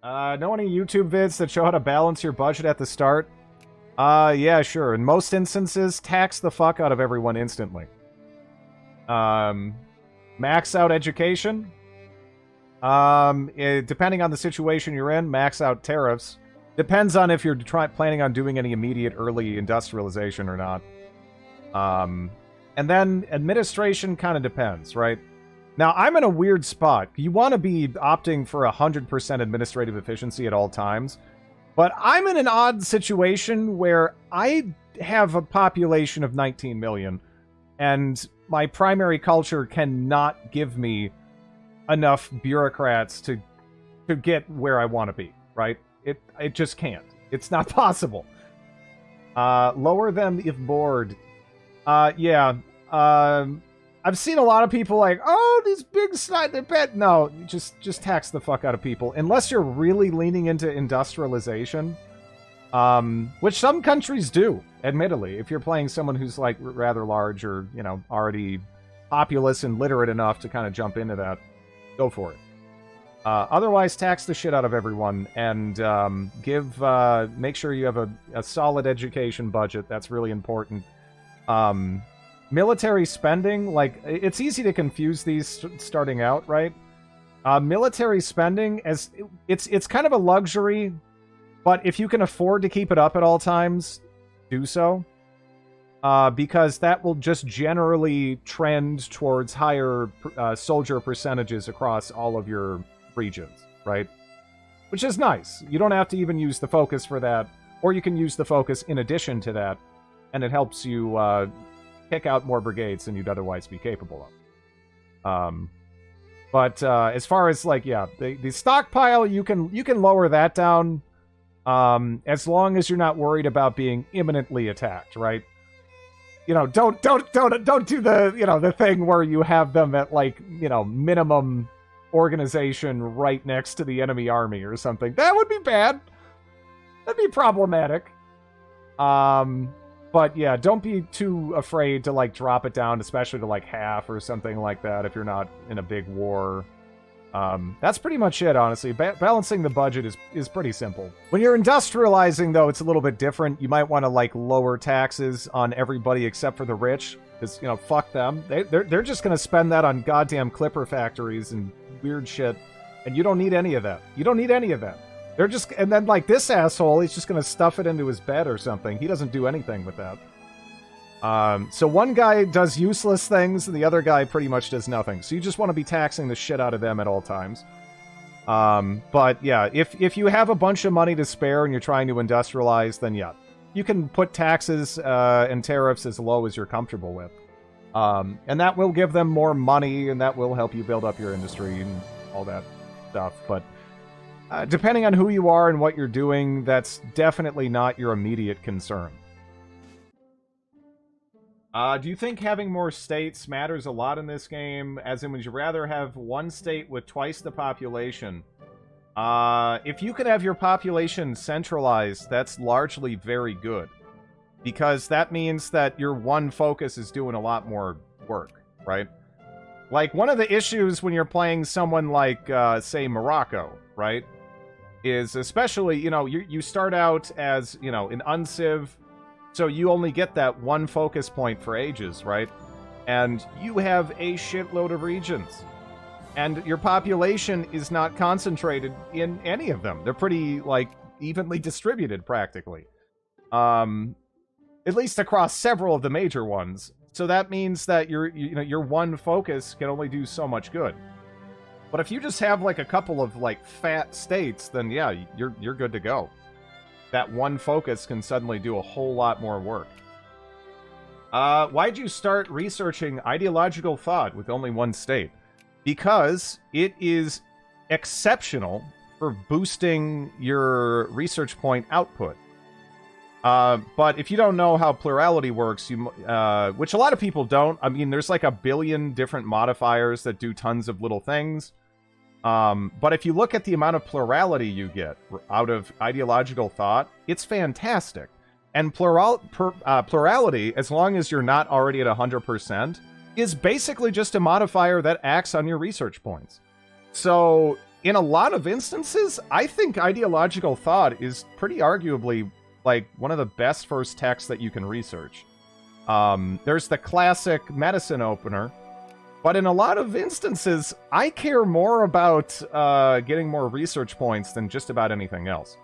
Know any YouTube vids that show how to balance your budget at the start? Yeah, sure. In most instances, tax the fuck out of everyone instantly. Max out education. Depending on the situation you're in, max out tariffs. Depends on if you're planning on doing any immediate early industrialization or not. And then administration kind of depends, right? Now, I'm in a weird spot. You want to be opting for 100% administrative efficiency at all times. But I'm in an odd situation where I have a population of 19 million. And my primary culture cannot give me enough bureaucrats to get where I want to be, right? It just can't. It's not possible. Lower them if bored. Yeah. I've seen a lot of people like, oh, these big snide bet. No, just tax the fuck out of people. Unless you're really leaning into industrialization, which some countries do, admittedly. If you're playing someone who's like rather large or, you know, already populous and literate enough to kind of jump into that, go for it. Otherwise, tax the shit out of everyone and make sure you have a solid education budget. That's really important. Military spending, like, it's easy to confuse these starting out, right? Military spending, it's kind of a luxury, but if you can afford to keep it up at all times, do so. Because that will just generally trend towards higher soldier percentages across all of your regions, right? Which is nice. You don't have to even use the focus for that, or you can use the focus in addition to that, and it helps you pick out more brigades than you'd otherwise be capable of. But as far as, like, yeah, the stockpile, you can lower that down as long as you're not worried about being imminently attacked, right? You know, don't do the, you know, the thing where you have them at, like, you know, minimum organization right next to the enemy army or something. That would be bad. That'd be problematic. But yeah, don't be too afraid to, like, drop it down, especially to, like, half or something like that if you're not in a big war. That's pretty much it, honestly. Balancing the budget is pretty simple. When you're industrializing, though, it's a little bit different. You might want to, like, lower taxes on everybody except for the rich, because, you know, fuck them. They're just going to spend that on goddamn clipper factories and weird shit, and you don't need any of that. You don't need any of that. They're just, and then, like, this asshole, he's just going to stuff it into his bed or something. He doesn't do anything with that. So one guy does useless things, and the other guy pretty much does nothing. So you just want to be taxing the shit out of them at all times. But yeah, if you have a bunch of money to spare and you're trying to industrialize, then yeah, you can put taxes and tariffs as low as you're comfortable with. And that will give them more money, and that will help you build up your industry and all that stuff. But depending on who you are and what you're doing, that's definitely not your immediate concern. Do you think having more states matters a lot in this game? As in, would you rather have one state with twice the population? If you could have your population centralized, that's largely very good. Because that means that your one focus is doing a lot more work, right? Like, one of the issues when you're playing someone like, say, Morocco, right? Is especially, you know, you start out as, you know, an unciv. So you only get that one focus point for ages, right? And you have a shitload of regions. And your population is not concentrated in any of them. They're pretty, like, evenly distributed, practically. At least across several of the major ones. So that means that your one focus can only do so much good. But if you just have, like, a couple of, like, fat states, then yeah, you're good to go. That one focus can suddenly do a whole lot more work. Why'd you start researching ideological thought with only one state? Because it is exceptional for boosting your research point output. But if you don't know how plurality works, which a lot of people don't, I mean, there's like a billion different modifiers that do tons of little things. But if you look at the amount of plurality you get out of ideological thought, it's fantastic. And plurality, as long as you're not already at 100%, is basically just a modifier that acts on your research points. So in a lot of instances, I think ideological thought is pretty arguably like one of the best first texts that you can research. There's the classic medicine opener, but in a lot of instances, I care more about getting more research points than just about anything else.